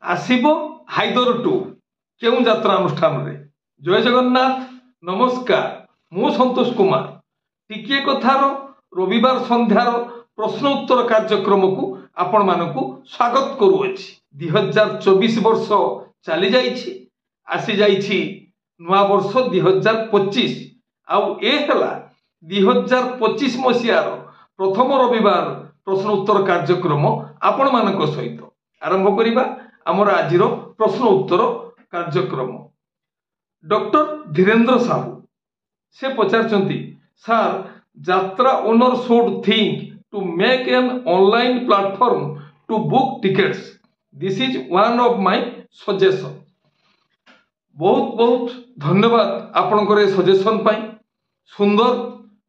आसिबो Haider to केउ यात्रा अनुष्ठान रे। जय जगन्नाथ नमस्कार मु संतोष कुमार टिके कथार रविवार संध्यार प्रश्न उत्तर कार्यक्रम को आपण मानकु स्वागत करूअछि। 2024 वर्ष चली जाइछि आसी जाइछि नुआ वर्ष 2025 आउ ए हला 2025 मसियार प्रथम रविवार प्रश्न उत्तर कार्यक्रम आपण मानक सहित आरंभ करिबा आमर आजिर प्रश्न उत्तर कार्यक्रम। डॉक्टर धीरेन्द्र साहू से पचारचंती सर यात्रा owner should think to make an online platform to book tickets this is one of my suggestion. बहुत बहुत धन्यवाद आपनकर सजेशन पाई सुंदर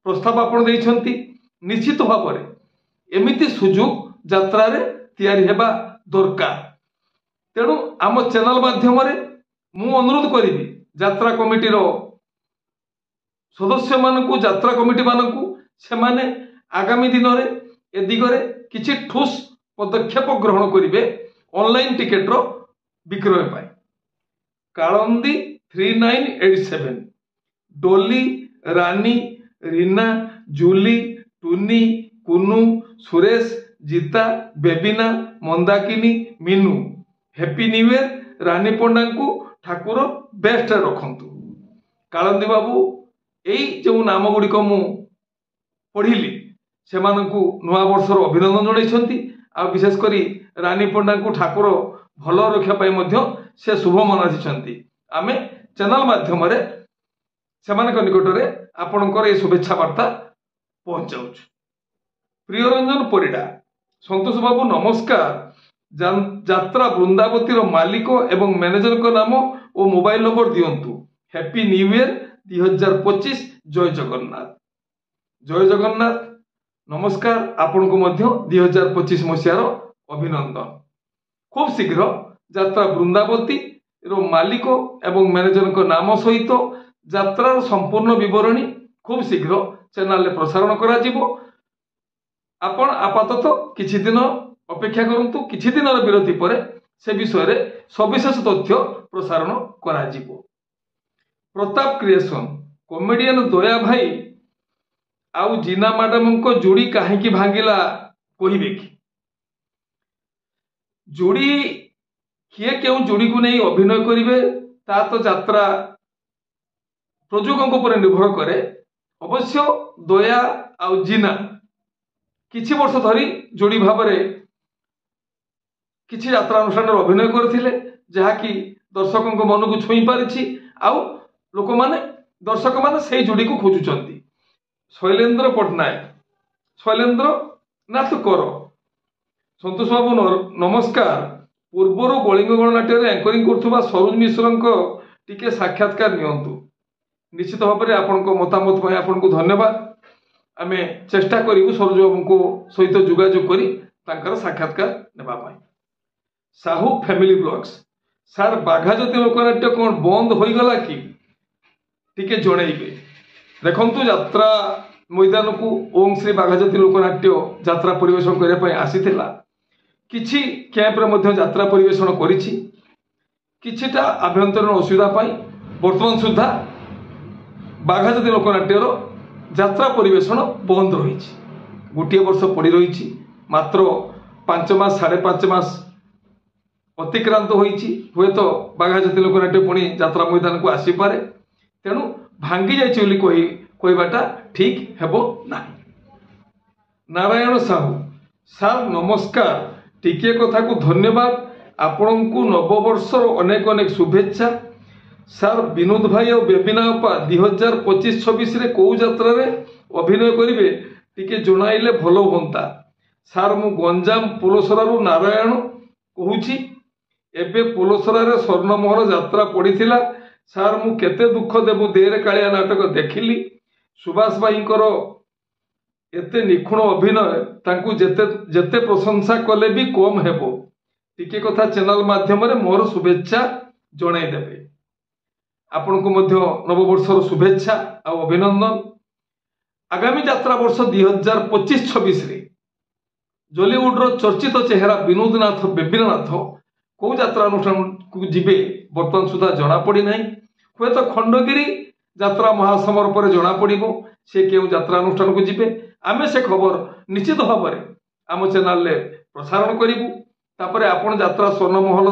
प्रस्ताव आपन देइछंती। निश्चित भाव एमिति सुযোগ यात्रा रे तैयारी हेबा दरकार। तेणु आम चैनल माध्यम मु अनुरोध करी यात्रा कमिटी सदस्य मानकु यात्रा कमिटी मानकु से माने आगामी दिन में ए दिगरे किछि ठोस पदक्षेप ग्रहण करिवे ऑनलाइन टिकेट रो विक्रय पाई। कालंदी 3987 डोली रानी रीना जूली टुनी Kunu Suresh Jita Bebina Mandakini Minu happy new year Rani Panda को ठाकुर बेस्ट रखंतु। कालंदी बाबू एई जो नाम गुड़िक मु पढ़िली से नुआ वर्षर अभिनंदन जणाइछंती। आ विशेष करी रानी पंडा को ठाकुर भल रखा पाई मध्य से शुभ मनाइछंती। आमे चैनल माध्यम रे सेमानक निकटरे आपनकर ए शुभेच्छा वार्ता पहुंचाउछु। प्रियरंजन परिडा संतोष बाबू नमस्कार। यात्रा वृंदावती मालिक एवं मैनेजर को नाम और मोबाइल नंबर दियंतु। हैप्पी न्यू ईयर 2025 जय जगन्नाथ। जय जगन्नाथ नमस्कार आपण को मध्य 2025 मसियार अभिनंदन। खूब शीघ्र यात्रा वृंदावती मालिक एवं मैनेजर को नाम सहित यात्रार संपूर्ण विवरणी खूब शीघ्र चैनल प्रसारण करा जिवो। आपण आपातत किछि दिन अपेक्षा करंतु। किछि दिन विरति पर से विषय रे सविशेष तथ्य प्रसारण करा जिवो। प्रताप क्रिएशन कॉमेडियन दया भाई आउ जीना मैडम को जोड़ी काहेकि भांगिला कहिबे कि जोड़ी किए केउ जोड़ी को नहीं अभिनय करिवे ता तो यात्रा प्रयोजकों पर निर्भर करे। अवश्य दया आउ जीना किछि वर्ष धरी जोड़ी भाव किछि यात्रा अनुष्ठान अभिनय करथिले जहाँकि दर्शकों मन को छुई पारिछि। आउ लोक माने दर्शक माने सेही जोड़ी को खोजुचंती। शैलेंद्र पटनायक शैलेंद्र नाथ कर संतोष बाबू नमस्कार। पूर्वर कलिंग गणनाट्य एंकरिंग करथुबा सरोज मिश्र टिके साक्षात्कार नियंतु। निश्चित भाव में आपन मतामत पाई आपन को धन्यवाद। आमे चेष्टा करिवु सरोज बाबू को सहित जोगाजोग करी तांकर साक्षात्कार नेबा पाई। साहू फैमिली ब्लॉग्स सार बाघाजती लोकनाट्य कौन बंद हो गला कि टिके जणैबे। देखंतु यात्रा मैदान को ओम श्री बाघाजती लोकनाट्य यात्रा परिवेशन करने पर आसीथिला। किछि कैंप रे मध्य यात्रा परिवेशन करिछि। किछिटा आभ्यंतरीण असुविधा पाई वर्तमान सुधा बाघाजती लोकनाट्यर यात्रा परिवेशन बंद रही। गोटे वर्ष पड़ी रही मात्र 5 मास 5.5 मास अतिक्रांत होइछि। हुए तो बाघाजती लोकनाट्य पुणी यात्रा मैदान को आसीपारे। तेणु भांगी जाइछि बोली कहबाटा ठीक हेबो नाही। नारायण साहू सार नमस्कार टिके कथा को धन्यवाद। आपण को नववर्षर अनेक अनेक शुभेच्छा। सार विनोद भाई और बेबिना अपा 2025-26 रे को यात्रा रे अभिनय करिवे टिके जणाइले भलो होंता। सार मु गंजाम पोलोसरारू नारायण कहूछि। एबे पोलोसरा रे स्वर्णमहल यात्रा पड़ीथिला। सार मु केते दुख देबु देरे कालिया नाटक देखिली। सुभाष भाईंकर एते निखुण अभिनय तांकु जेते जेते प्रशंसा कले भी कम हेबो। टिके कथा चैनल माध्यम रे मोर शुभेच्छा जणाई देबे। आपण को मध्य नववर्षर शुभेच्छा और अभिनंदन। आगामी यात्रा वर्ष 2025-26 रे जॉलीवुड रो चर्चित चेहरा विनोद नाथ बेबिनानाथ कौ यात्रा अनुष्ठान को जीवे बर्तमान सुधा जना पड़ी ना हे तो खंडगिरी यात्रा महासमर पर जना पड़ो से क्यों यात्रा अनुष्ठान को जीवे आमे से खबर निश्चित भाव में आम चैनल प्रसारण करूँ तापर आपण यात्रा स्वर्णमहल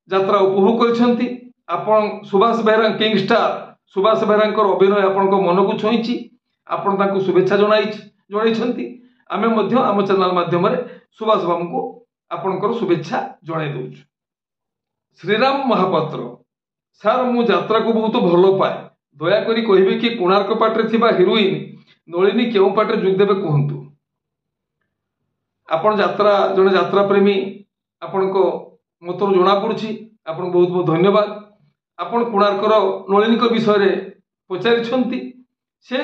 यात्रा उपभोग करछंती आपण सुभाष बेहरा किंग स्टार सुभाष बेहरा अभिनय आपण मन को छुईची आपण तांको शुभेच्छा जणाई आमे मध्य आम चैनल माध्यम सुभाष बाबू को आपणकर शुभेच्छा जणाई दउछु। श्रीराम महापात्र सार मु यात्रा को बहुत भल पाए दयाकोरी कहबे कि कोणार्क पाटे थिबा हिरोइन नलिनी केउ पाटे जोग देबे कहंतु आपण यात्रा जने यात्रा प्रेमी आपण को मतरो जना पड़ुछि आपण बहुत बहुत धन्यवाद। आपण कोणार्कर नलिनी विषय रे पचारिछंती से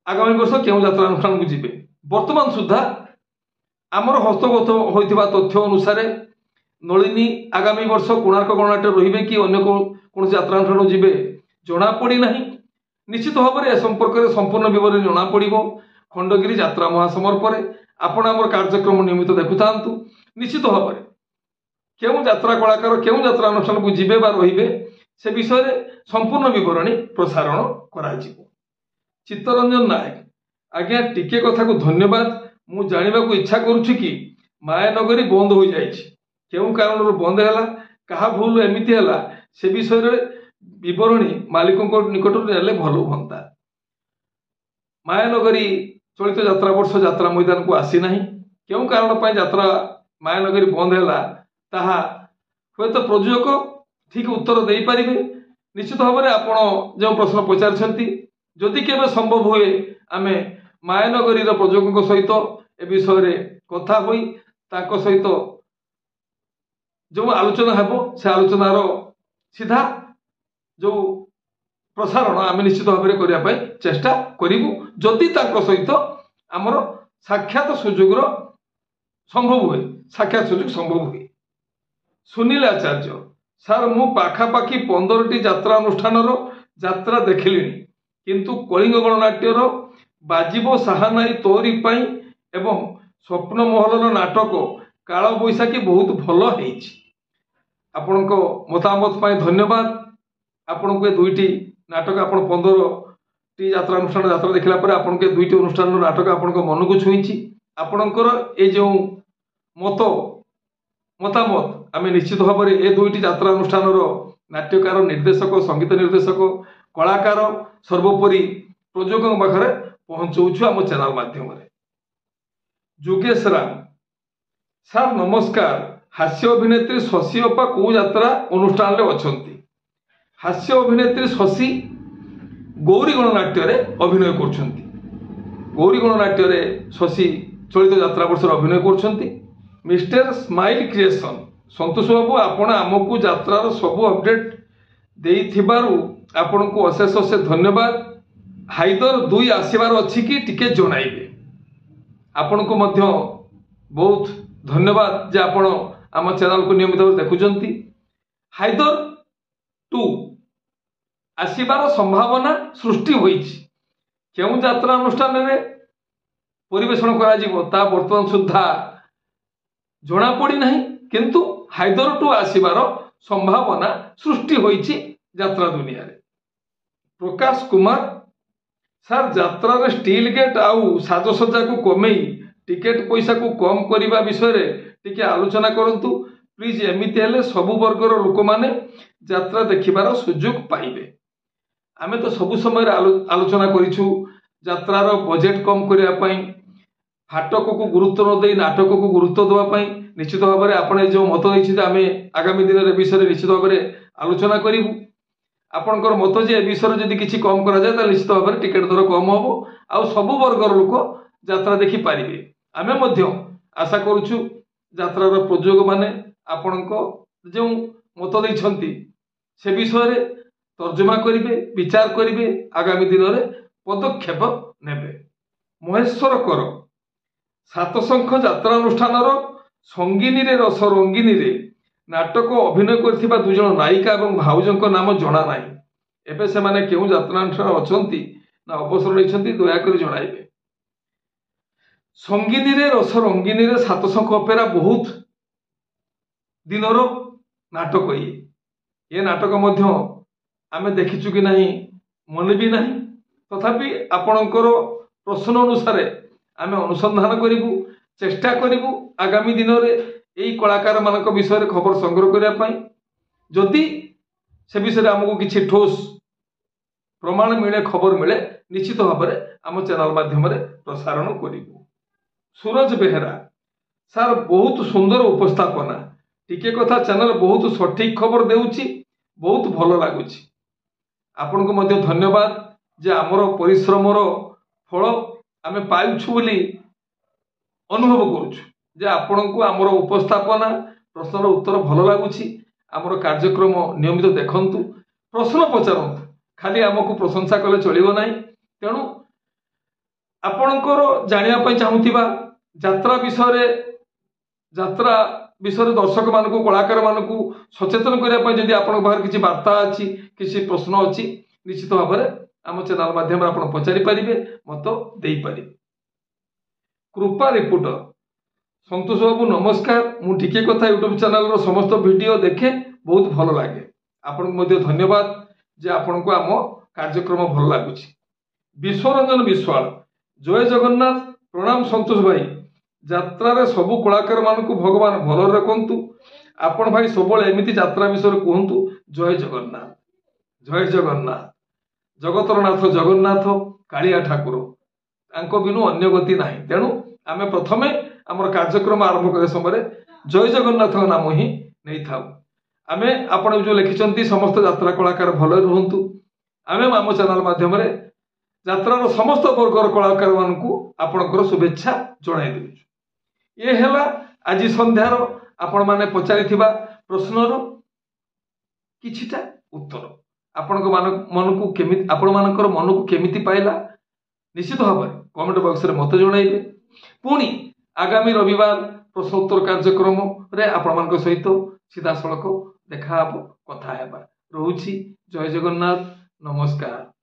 आगामी वर्ष केउ यात्रा अनुष्ठान को जीवे वर्तमान सुधा आमर हस्तगत होइथिबा तथ्य अनुसार नलिनी आगामी वर्ष कोणार्क गणनाट्य रहिबे कि अन्य कौन यात्रा अनुष्ठान जीवे जना पड़ी नाही निश्चित भाव में ए संपर्क में संपूर्ण विवरण जना पड़ो खंडगिरी यात्रा महासमर पर आपण आमर कार्यक्रम नियमित देखु थांतु निश्चित भाव में केउ यात्रा कलाकार केउ यात्रा अनुष्ठान को जीवे बा रहिबे से विषय रे संपूर्ण विवरणी प्रसारण करा जिवो। चित्तरंजन नायक आज्ञा टिके कथा को धन्यवाद मु जानिबा को इच्छा करूछि कि मायानगरी बंद हो जाइछि केउ कारण बंद हैला कहा भूल एमिति हैला से विषय रे विवरणी मालिकों निकट नेले भल हुंता। मायानगरी चलित यात्रा वर्ष यात्रा मैदान को आसी नाही केउ कारण पय यात्रा मायानगरी बंद हैला ताहा हयत प्रयोजक ठीक उत्तर दे पारिबे निश्चित भाव में आपण जो प्रश्न पचारछंती जदि केबे संभव हुए आमे मायानगरी प्रयोजकों सहित ए विषय रे कथा होई ताको सहित जो आलोचना हेबो से आलोचनार सीधा जो प्रसारण आम निश्चित भाव में करने चेष्टा करूँ जदि सहित आमर साक्षात सुजोग संभव हुए साक्षात सुजोग संभव हुए। सुनील आचार्य सार मु पाखापाखि 15टी यात्रा अनुष्ठान यात्रा देखिली किंतु कलिंग गणनाट्यर बाजिबो साहानाई तोरी पाई एवं स्वप्न महल नाटक काल बैशाखी बहुत भल होईछि आपण मतामत पाई धन्यवाद। आपण को दुईटी नाटक आपण 15टी यात्रा अनुष्ठान यात्रा देखला पर आपण के दुईटी अनुष्ठान नाटक आपण मन को छुईछि आपणकर ए जो मतामत आम निश्चित भाव में ए दुईटी यात्रा अनुष्ठान नाट्यकार निर्देशक संगीत निर्देशक कलाकार सर्वोपरि प्रयोजकों पाखे पहुंचाऊँ आम चैनल माध्यम। जोगेश राम सार नमस्कार हास्य अभिनेत्री शशि अपा को यात्रा अनुष्ठान रे अछंती हास्य अभिनेत्री शशि गौरी गणनाट्य अभिनय करछंती गौरी गणनाट्य शशि चलित यात्रा वर्ष अभिनय करछंती। मिस्टर स्माइल क्रिएशन संतोष बाबू आपण आमको यात्रार सबु अपडेट देइथिबारु आपण को अशेष अशेष धन्यवाद। हाइदर 2 आसीबार अछि कि टिके जणाइबे आपण को मध्य बहुत धन्यवाद जे आपण आम चैनल को नियमित देखुचंती। हाइदर 2 आसीबार संभावना सृष्टि होईछि केउ यात्रा अनुष्ठान रे परिवेषण करा जिवो ता वर्तमान सुद्धा जना पड़ी नाही किंतु हाइदर 2 आसीबार संभावना सृष्टि होईछि यात्रा दुनिया रे। प्रकाश कुमार सार यात्रा रे स्टील गेट आउ साजसज्जा को कमेई टिकेट पैसा को कम करने विषय रे टिके आलोचना करंतु प्लीज एमिति हेले सबु वर्गर लोक माने यात्रा देखिबार सुযোଗ पाइबे। आमे तो सबु समय आलोचना करिछु यात्रार बजेट कम करिया पई फाटक को गुरुत्व न दे नाटक को गुरुत्व देवा पई निश्चित भाव में आपण जो मत देछि आमे आगामी दिन रे विषय निश्चित भाव में आलोचना करिवु आपणकर मत जे विषय जदि किछि कम करा जाय त निश्चित भाव में टिकेट दर कम होबो आ सबु वर्गर लोक यात्रा देखि पारिबे। आमे मध्य आशा करूछु यात्रार प्रयोजक माने आपणको जो मत दैछंती से विषय रे तर्जमा करिवे विचार करिवे आगामी दिन रे पदक्षेप नेबे। महेश्वर कर सातशंख यात्रा अनुष्ठान संगिनी रे रस रंगिनी रे नाटक अभिनय करथिबा 2 जण नायिका एवं भाउजंक नाम जणा नाही एबे से माने केउ यात्रा अनुष्ठान अछंती ना अवसर लेछंती दया करी जणाइबे। संगिनी रे रस रंगिनी रे सातशंख अपेरा बहुत दिनर नाटक ये नाटक आमे देखिचु कि नहीं मन भी नहीं तथापि आपणकर प्रश्न अनुसार आमे अनुसंधान करिबु चेष्टा करिबु आगामी दिन में यही कलाकार मान विषय खबर संग्रह करने जदि से विषय आमको किसी ठोस प्रमाण मिले खबर मिले निश्चित भाव में आम चैनल माध्यम प्रसारण करिबु। सूरज बेहेरा सार बहुत सुंदर उपस्थापना टिके कथा चैनल बहुत सठिक खबर देउची बहुत भल लगुच आपण को मध्य धन्यवाद जे आमर परिश्रमर फल आमे पाउछु बोली अनुभव करुछु जे आपण को आमर उपस्थापना प्रश्नर उत्तर भल लगुच आमर कार्यक्रम नियमित देखंतु प्रश्न पचारंतु खाली आमको प्रशंसा कले चलिबो नाही तेणु आपणकर जानिया चाहूथिबा यात्रा विषय दर्शक मानक कलाकार मानक सचेतन करने जदि आपण बाहर किसी वार्ता अच्छी किसी प्रश्न अच्छी निश्चित भाव में आम चैनल माध्यम आप पचारि पारे मत दे पारे। कृपा रिपोर्टर संतोष बाबू नमस्कार मु टिके कथा यूट्यूब चैनल समस्त वीडियो देखे बहुत भल लगे आपन को धन्यवाद जे आपण को आम कार्यक्रम भल लगुच। विश्वरंजन विश्वाल जय जगन्नाथ प्रणाम संतोष भाई यात्रा सबु कलाकार मानक भगवान भल रखु आपण भाई सब एमती यात्रा विषय कहतु जय जगन्नाथ जगतर नाथ जगन्नाथ कालिया ठाकुर तांको बिनु अन्य गति नाही तेणु आमे प्रथमे आमर कार्यक्रम आरंभ करे समय जय जगन्नाथ नाम ही नहीं था आमे आपण जो लिखिचंती समस्त यात्रा कलाकार भल रुहंतु आमे आम चैनल माध्यम यात्रार समस्त वर्गर कलाकार मानकु आपणकर शुभेच्छा जणाई देउछु। ये हेला आज संध्यार आपण माने पचारिथिबा प्रश्नर किछिटा उत्तर आपण मन को केमिति आपण मानकर मन को केमिति पाइला निश्चित भाव में कमेंट बॉक्स रे मत जणाइबे। पुणी आगामी रविवार प्रश्नोत्तर कार्यक्रम रे आपण मानक सहित सीधा सड़क देखा हबो कथा हेबा। रहुछि जय जगन्नाथ नमस्कार।